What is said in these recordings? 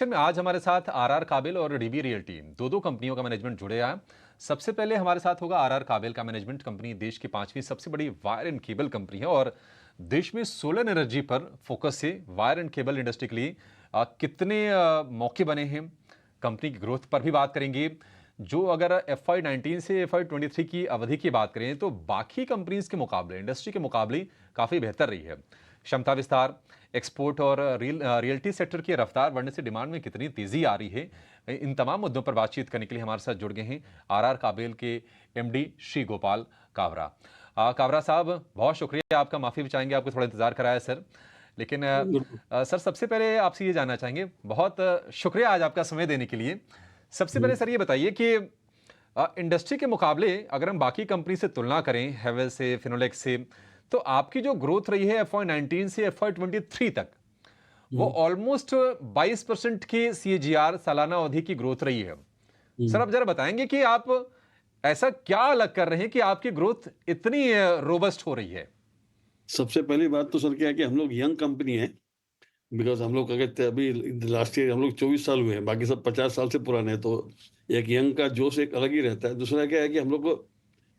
में आज हमारे साथ आरआर काबिल और डीबी रियल्टी दो कंपनियों का मैनेजमेंट जुड़े हैं। सबसे पहले हमारे साथ होगा आरआर काबिल का मैनेजमेंट। कंपनी देश की पांचवी सबसे बड़ी वायर एंड केबल कंपनी है और देश में सोलर एनर्जी पर फोकस से वायर एंड केबल इंडस्ट्री के लिए कितने मौके बने हैं, कंपनी की ग्रोथ पर भी बात करेंगे। जो अगर FY19 से FY23 की अवधि की बात करें तो बाकी कंपनीज के मुकाबले, इंडस्ट्री के मुकाबले काफी बेहतर रही है। क्षमता विस्तार, एक्सपोर्ट और रियल्टी सेक्टर की रफ्तार बढ़ने से डिमांड में कितनी तेजी आ रही है, इन तमाम मुद्दों पर बातचीत करने के लिए हमारे साथ जुड़ गए हैं आरआर काबिल के एमडी श्री गोपाल कावरा। कावरा साहब, बहुत शुक्रिया आपका, माफी भी चाहेंगे आपको थोड़ा इंतजार कराया सर। लेकिन बिल्कुल। सर, सबसे पहले आपसे ये जानना चाहेंगे, बहुत शुक्रिया आज आपका समय देने के लिए। सबसे हुँ। पहले सर ये बताइए कि इंडस्ट्री के मुकाबले अगर हम बाकी कंपनी से तुलना करें, हेवेल्स से, फिनोलेक्स से, तो आपकी जो ग्रोथ रही है FY19 से FY23 तक, वो हुँ, ऑलमोस्ट 22% की CAGR सालाना अवधि की ग्रोथ रही है। सर, हुँ। आप जरा बताएंगे कि आप ऐसा क्या अलग कर रहे हैं कि आपकी ग्रोथ इतनी रोबस्ट हो रही है? सबसे पहली बात तो सर क्या है कि हम लोग यंग कंपनी है, बिकॉज़ हम लोग अगर त अभी लास्ट ईयर हम लोग 24 साल हुए हैं, बाकी सब 50 साल से पुराने हैं, तो एक यंग का जोश एक अलग ही रहता है। दूसरा क्या है कि हम लोग को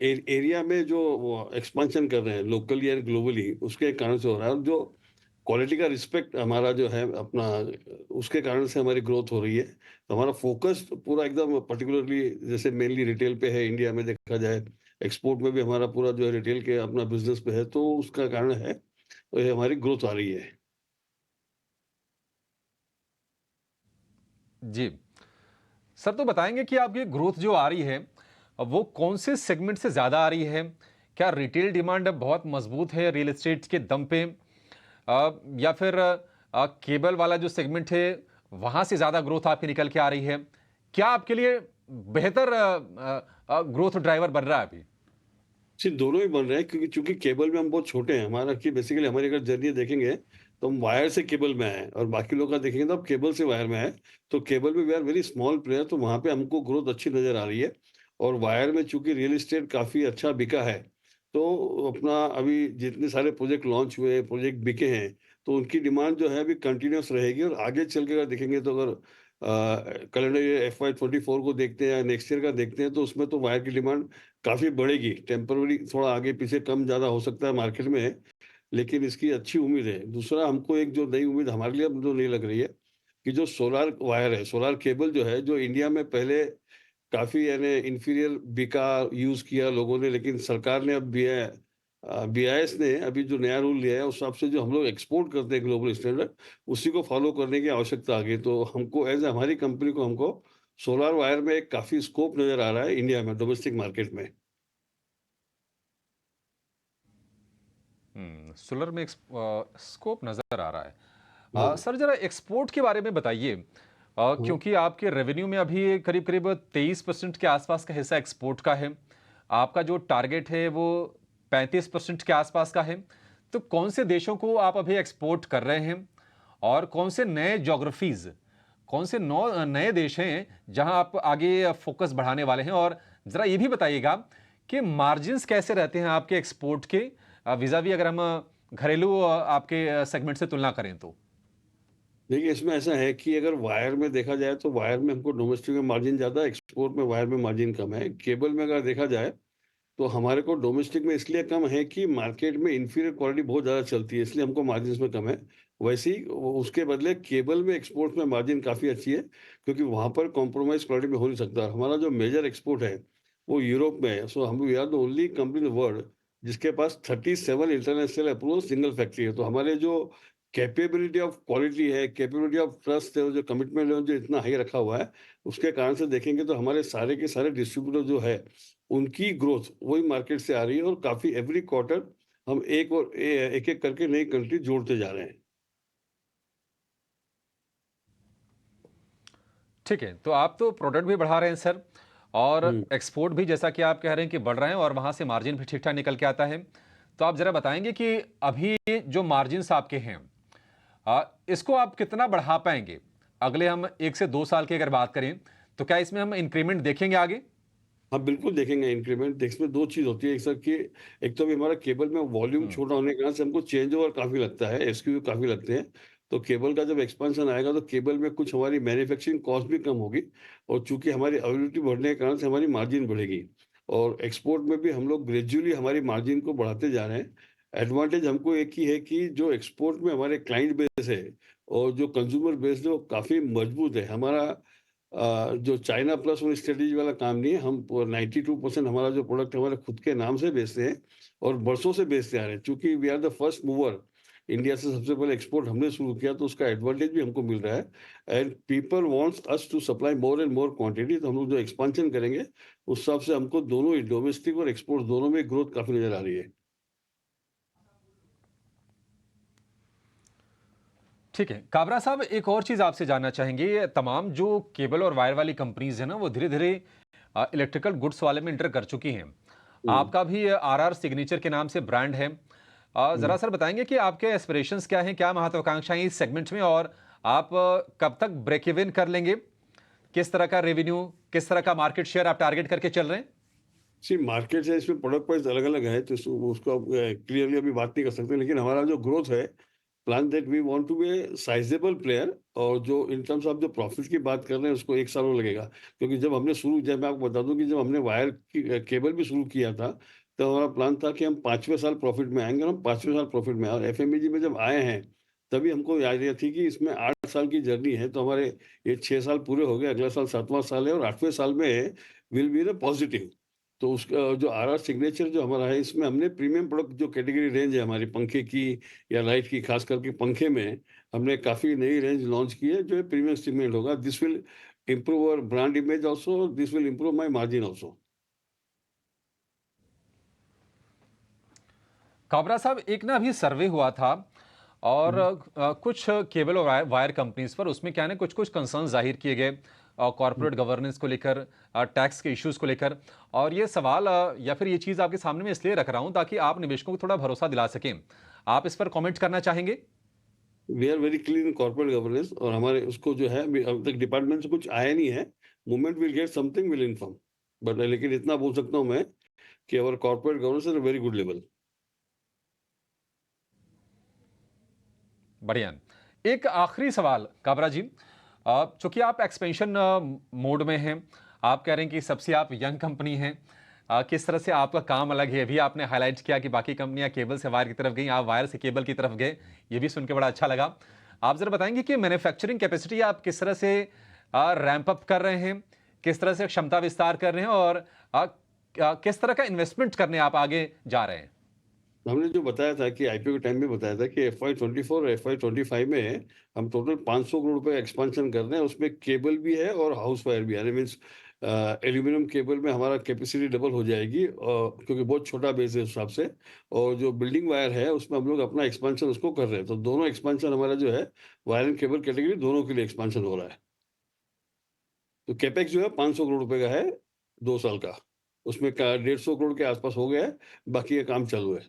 एरिया में जो वो एक्सपेंशन कर रहे हैं लोकली एंड ग्लोबली, उसके कारण से हो रहा है और जो क्वालिटी का रिस्पेक्ट हमारा जो है अपना, उसके कारण से हमारी ग्रोथ हो रही है। तो हमारा फ़ोकस पूरा एकदम पर्टिकुलरली जैसे मेनली रिटेल पे है, इंडिया में देखा जाए, एक्सपोर्ट में भी हमारा पूरा जो है रिटेल के अपना बिज़नेस पे है, तो उसका कारण है, तो ये हमारी ग्रोथ आ रही है। जी। सर, तो बताएंगे कि आपकी ग्रोथ जो आ रही है, वो कौन से सेगमेंट से ज्यादा आ रही है? क्या रिटेल डिमांड अब बहुत मजबूत है रियल एस्टेट के दम पे, या फिर केबल वाला जो सेगमेंट है वहां से ज्यादा ग्रोथ आपकी निकल के आ रही है? क्या आपके लिए बेहतर ग्रोथ ड्राइवर बन रहा है अभी? जी, दोनों ही बन रहे हैं क्योंकि चूँकि केबल में हम बहुत छोटे हैं। हमारा कि बेसिकली हमारी अगर जर्नी देखेंगे, तो हम वायर से केबल में आए हैं और बाकी लोग का देखेंगे तो अब केबल से वायर में आए। तो केबल में we are very small player, तो वहाँ पे हमको ग्रोथ अच्छी नज़र आ रही है और वायर में चूँकि रियल एस्टेट काफ़ी अच्छा बिका है, तो अपना अभी जितने सारे प्रोजेक्ट लॉन्च हुए, प्रोजेक्ट बिके हैं, तो उनकी डिमांड जो है अभी कंटीन्यूअस रहेगी और आगे चल के अगर देखेंगे तो अगर कैलेंडर ईयर FY24 को देखते हैं या नेक्स्ट ईयर का देखते हैं, तो उसमें तो वायर की डिमांड काफ़ी बढ़ेगी। टेम्परेरी थोड़ा आगे-पीछे कम-ज़्यादा हो सकता है मार्केट में, लेकिन इसकी अच्छी उम्मीद है। दूसरा हमको एक जो नई उम्मीद हमारे लिए अब जो नई लग रही है, कि जो सोलार वायर है, सोलार केबल जो है, जो इंडिया में पहले काफ़ी यानी इन्फीरियर बिका, यूज़ किया लोगों ने, लेकिन सरकार ने अब BIS ने अभी जो नया रूल लिया है, उस हिसाब से जो हम लोग एक्सपोर्ट करते हैं ग्लोबल स्टैंडर्ड, उसी को फ़ॉलो करने की आवश्यकता आ गई। तो हमको हमारी कंपनी को हमको सोलार वायर में एक काफ़ी स्कोप नज़र आ रहा है इंडिया में, डोमेस्टिक मार्केट में। सोलर में स्कोप नजर आ रहा है। हाँ। सर, जरा एक्सपोर्ट के बारे में बताइए, हाँ। क्योंकि आपके रेवेन्यू में अभी करीब करीब 23% के आसपास का हिस्सा एक्सपोर्ट का है। आपका जो टारगेट है वो 35% के आसपास का है। तो कौन से देशों को आप अभी एक्सपोर्ट कर रहे हैं और कौन से नए ज्योग्राफीज, कौन से नौ नए देश हैं जहां आप आगे फोकस बढ़ाने वाले हैं? और जरा ये भी बताइएगा कि मार्जिन्स कैसे रहते हैं आपके एक्सपोर्ट के विजावी, अगर हम घरेलू आपके सेगमेंट से तुलना करें तो? देखिए, इसमें ऐसा है कि अगर वायर में देखा जाए तो वायर में हमको डोमेस्टिक में मार्जिन ज़्यादा है, एक्सपोर्ट में वायर में मार्जिन कम है। केबल में अगर देखा जाए तो हमारे को डोमेस्टिक में इसलिए कम है कि मार्केट में इंफीरियर क्वालिटी बहुत ज़्यादा चलती है, इसलिए हमको मार्जिन्स में कम है। वैसे ही उसके बदले केबल में एक्सपोर्ट में मार्जिन काफ़ी अच्छी है, क्योंकि वहाँ पर कॉम्प्रोमाइज़ क्वालिटी में हो नहीं सकता। हमारा जो मेजर एक्सपोर्ट है, वो यूरोप में है। सो हम we are the only company in the world जिसके पास 37 इंटरनेशनल अप्रूवल सिंगल फैक्ट्री है। तो हमारे जो कैपेबिलिटी ऑफ क्वालिटी है, कैपेबिलिटी ऑफ ट्रस्ट है और जो कमिटमेंट है जो इतना हाई रखा हुआ है, उसके कारण से देखेंगे तो हमारे सारे के सारे डिस्ट्रीब्यूटर जो है, उनकी ग्रोथ वही मार्केट से आ रही है और काफ़ी एवरी क्वार्टर हम एक-एक करके नई कंट्री जोड़ते जा रहे हैं। ठीक है, तो आप तो प्रोडक्ट भी बढ़ा रहे हैं सर, और हुँ। एक्सपोर्ट भी जैसा कि आप कह रहे हैं कि बढ़ रहे हैं और वहां से मार्जिन भी ठीक ठाक निकल के आता है। तो आप जरा बताएंगे कि अभी जो मार्जिन्स आपके हैं, इसको आप कितना बढ़ा पाएंगे अगले, हम 1 से 2 साल की अगर बात करें, तो क्या इसमें हम इंक्रीमेंट देखेंगे आगे? हाँ, बिल्कुल देखेंगे इंक्रीमेंट। इसमें 2 चीज़ होती है, एक सर कि एक तो अभी हमारा केबल में वॉल्यूम हम्म। छोटा होने के कारण से हमको चेंज ओवर काफ़ी लगता है, एसक्यू काफ़ी लगते हैं। तो केबल का जब एक्सपेंशन आएगा तो केबल में कुछ हमारी मैन्युफैक्चरिंग कॉस्ट भी कम होगी और चूँकि हमारी अवेलेबिलिटी बढ़ने के कारण से हमारी मार्जिन बढ़ेगी और एक्सपोर्ट में भी हम लोग ग्रेजुअली हमारी मार्जिन को बढ़ाते जा रहे हैं। एडवांटेज हमको एक ही है कि जो एक्सपोर्ट में हमारे क्लाइंट बेस है और जो कंज्यूमर बेस है वो काफ़ी मजबूत है। हमारा जो चाइना प्लस वन स्ट्रेटेजी वाला काम नहीं है, हम 92% हमारा जो प्रोडक्ट हमारे खुद के नाम से बेचते हैं और बरसों से बेचते आ रहे हैं। चूँकि we are the first mover, India से सबसे पहले एक्सपोर्ट हमने शुरू किया तो उसका एडवांटेज भी हमको मिल रहा है and people wants us to supply more and more quantity. तो हम लोग जो एक्सपांशन करेंगे, उस हिसाब से हमको दोनों ही डोमेस्टिक और एक्सपोर्ट दोनों में ग्रोथ काफ़ी नज़र आ रही है। ठीक है। काबरा साहब, एक और चीज़ आपसे जानना चाहेंगे, ये तमाम जो केबल और वायर वाली कंपनीज़ हैं ना, वो धीरे-धीरे इलेक्ट्रिकल गुड्स वाले में एंटर कर चुकी हैं। हुँ, आपका भी आरआर सिग्नेचर के नाम से ब्रांड है। हुँ। ज़रा सर बताएँगे कि आपके एस्पिरेशंस क्या हैं? क्या महत्वाकांक्षाएँ इस सेगमेंट में, और आप कब तक ब्रेक इवन कर लेंगे? किस तरह का रेवेन्यू, किस तरह का मार्केट शेयर आप टारगेट करके चल रहे हैं? सी मार्केट है, इसमें प्रोडक्ट वाइज़ अलग-अलग है, तो उसको आप क्लियरली अभी बात नहीं कर सकते, लेकिन हमारा जो ग्रोथ है, plan that we want to be a sizeable player और जो इन टर्म्स ऑफ जो प्रॉफिट की बात कर रहे हैं, उसको 1 साल और लगेगा। क्योंकि जब मैं आपको बता दूँ कि जब हमने वायर की केबल भी शुरू किया था, तो हमारा प्लान था कि हम 5वें साल प्रॉफिट में आएँगे और हम 5वें साल प्रॉफिट में आए और एफएमईजी में जब आए हैं, तभी हमको आइडिया थी कि इसमें 8 साल की जर्नी है, तो हमारे ये 6 साल पूरे हो गए, अगला साल 7वाँ साल है और 8वें साल में will be in a positive. तो उसका जो आरआर सिग्नेचर जो हमारा है, इसमें हमने प्रीमियम प्रोडक्ट जो कैटेगरी रेंज है हमारी पंखे की या लाइट की, खास करके पंखे में हमने काफ़ी नई रेंज लॉन्च की है जो है प्रीमियम सेगमेंट होगा। This will improve our brand image also, this will improve my margin also. Kabra साहब, एक ना अभी सर्वे हुआ था और कुछ केबल और वायर कंपनीज पर उसमें क्या है ना, कुछ कुछ कंसर्न जाहिर किए गए कॉर्पोरेट गवर्नेंस को लेकर, टैक्स के इश्यूज को लेकर। और ये सवाल या फिर ये चीज़ आपके सामने मैं इसलिए रख रहा हूं ताकि आप निवेशकों को थोड़ा भरोसा दिला सकें। आप इस पर कमेंट करना चाहेंगे? We are very clean in corporate governance और हमारे उसको जो है अभी तक डिपार्टमेंट से कुछ आया नहीं है। Moment will get something will inform, but लेकिन इतना बोल सकता हूँ मैं कि our corporate governance is a very good level. बढ़िया। एक आखिरी सवाल काबरा जी, चूंकि आप एक्सपेंशन मोड में हैं, आप कह रहे हैं कि सबसे आप यंग कंपनी हैं, किस तरह से आपका काम अलग है, अभी आपने हाईलाइट किया कि बाकी कंपनियां केबल से वायर की तरफ गई, आप वायर से केबल की तरफ गए, ये भी सुन के बड़ा अच्छा लगा। आप जरा बताएंगे कि मैन्युफैक्चरिंग कैपेसिटी आप किस तरह से रैंप अप कर रहे हैं, किस तरह से क्षमता विस्तार कर रहे हैं, और किस तरह का इन्वेस्टमेंट करने आप आगे जा रहे हैं? हमने जो बताया था कि आईपीओ के टाइम में बताया था कि एफवाई 24 और एफवाई 25 में हम टोटल 500 करोड़ रुपए एक्सपेंशन कर रहे हैं, उसमें केबल भी है और हाउस वायर भी है, मीन्स एल्यूमिनियम केबल में हमारा कैपेसिटी डबल हो जाएगी क्योंकि बहुत छोटा बेस है उस हिसाब से। और जो बिल्डिंग वायर है उसमें हम लोग अपना एक्सपेंशन उसको कर रहे हैं, तो दोनों एक्सपेंशन हमारा जो है वायर एंड केबल कैटेगरी दोनों के लिए एक्सपेंशन हो रहा है। तो कैपेक्स जो है 500 करोड़ रुपए का है, 2 साल का। उसमें का 150 करोड़ के आसपास हो गया है, बाकी का काम चालू है।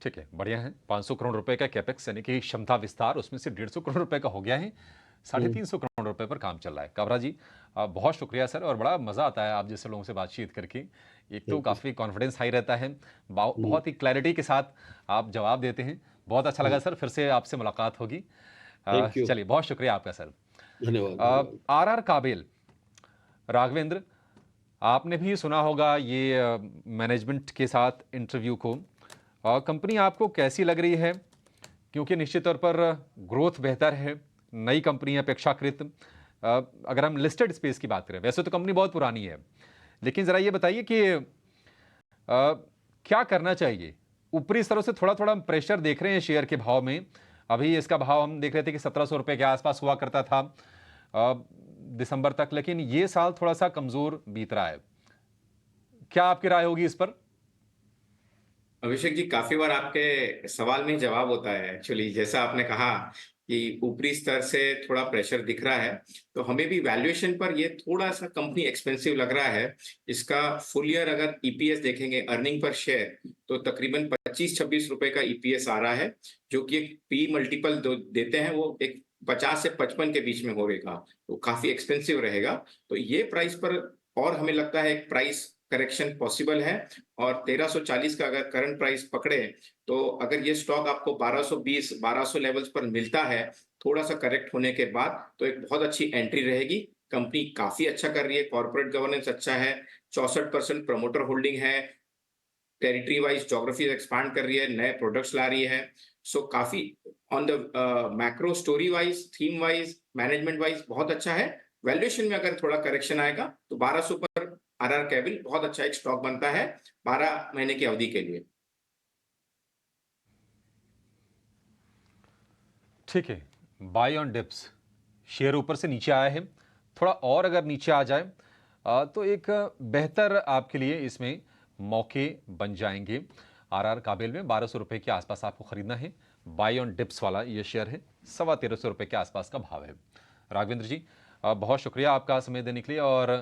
ठीक है, बढ़िया है। 500 करोड़ रुपए का कैपेक्स यानी कि क्षमता विस्तार, उसमें से 150 करोड़ रुपए का हो गया है। साढ़े हम्म, 300 करोड़ रुपए पर काम चल रहा है। काबरा जी, बहुत शुक्रिया सर, और बड़ा मज़ा आता है आप जैसे लोगों से बातचीत करके। एक तो थैंक यू। काफ़ी कॉन्फिडेंस हाई रहता है, हम्म, बहुत ही क्लैरिटी के साथ आप जवाब देते हैं। बहुत अच्छा लगा हम्म। सर, फिर से आपसे मुलाकात होगी। Thank you. चलिए, बहुत शुक्रिया आपका सर। धन्यवाद, धन्यवाद। आर आर काबिल, राघवेंद्र, आपने भी सुना होगा ये मैनेजमेंट के साथ इंटरव्यू को। कंपनी आपको कैसी लग रही है? क्योंकि निश्चित तौर पर ग्रोथ बेहतर है नई कंपनी अपेक्षाकृत। अगर हम लिस्टेड स्पेस की बात करें, वैसे तो कंपनी बहुत पुरानी है, लेकिन ज़रा ये बताइए कि क्या करना चाहिए? ऊपरी स्तरों से थोड़ा थोड़ा हम प्रेशर देख रहे हैं शेयर के भाव में। अभी इसका भाव हम देख रहे थे कि 1700 रुपये के आसपास हुआ करता था दिसंबर तक, लेकिन ये साल थोड़ा सा कमजोर बीत रहा है। क्या आपकी राय होगी इस पर? अभिषेक जी, काफी बार आपके सवाल में जवाब होता है। एक्चुअली जैसा आपने कहा कि ऊपरी स्तर से थोड़ा प्रेशर दिख रहा है, तो हमें भी वैल्यूएशन पर ये थोड़ा सा कंपनी एक्सपेंसिव लग रहा है। इसका फुल ईयर अगर ईपीएस देखेंगे, अर्निंग पर शेयर, तो तकरीबन 25-26 रुपए का ईपीएस आ रहा है, जो कि एक पी मल्टीपल देते हैं वो एक 50 से 55 के बीच में होगा, तो काफी एक्सपेंसिव रहेगा। तो ये प्राइस पर और हमें लगता है एक प्राइस करेक्शन पॉसिबल है और 1340 का अगर करंट प्राइस पकड़े तो अगर ये स्टॉक आपको 1220 1200 लेवल्स पर मिलता है थोड़ा सा करेक्ट होने के बाद तो एक बहुत अच्छी एंट्री रहेगी। कंपनी काफी अच्छा कर रही है, कॉर्पोरेट गवर्नेंस अच्छा है, 64% प्रमोटर होल्डिंग है, टेरिटरी वाइज ज्योग्राफी एक्सपांड कर रही है, नए प्रोडक्ट्स ला रही है। सो काफी on the macro story wise, theme wise, management wise बहुत अच्छा है। वैल्यूएशन में अगर थोड़ा करेक्शन आएगा तो 1200 पर आरआर कैबिल बहुत अच्छा एक स्टॉक बनता है 12 महीने की अवधि के लिए। ठीक है, बाय ऑन डिप्स, शेयर ऊपर से नीचे आया है, थोड़ा और अगर नीचे आ जाए तो एक बेहतर आपके लिए इसमें मौके बन जाएंगे। आरआर काबिल में 1200 रुपए के आसपास आपको खरीदना है। बाय ऑन डिप्स वाला ये शेयर है, 1350 रुपए के आसपास का भाव है। राघवेंद्र जी, बहुत शुक्रिया आपका समय देने के लिए और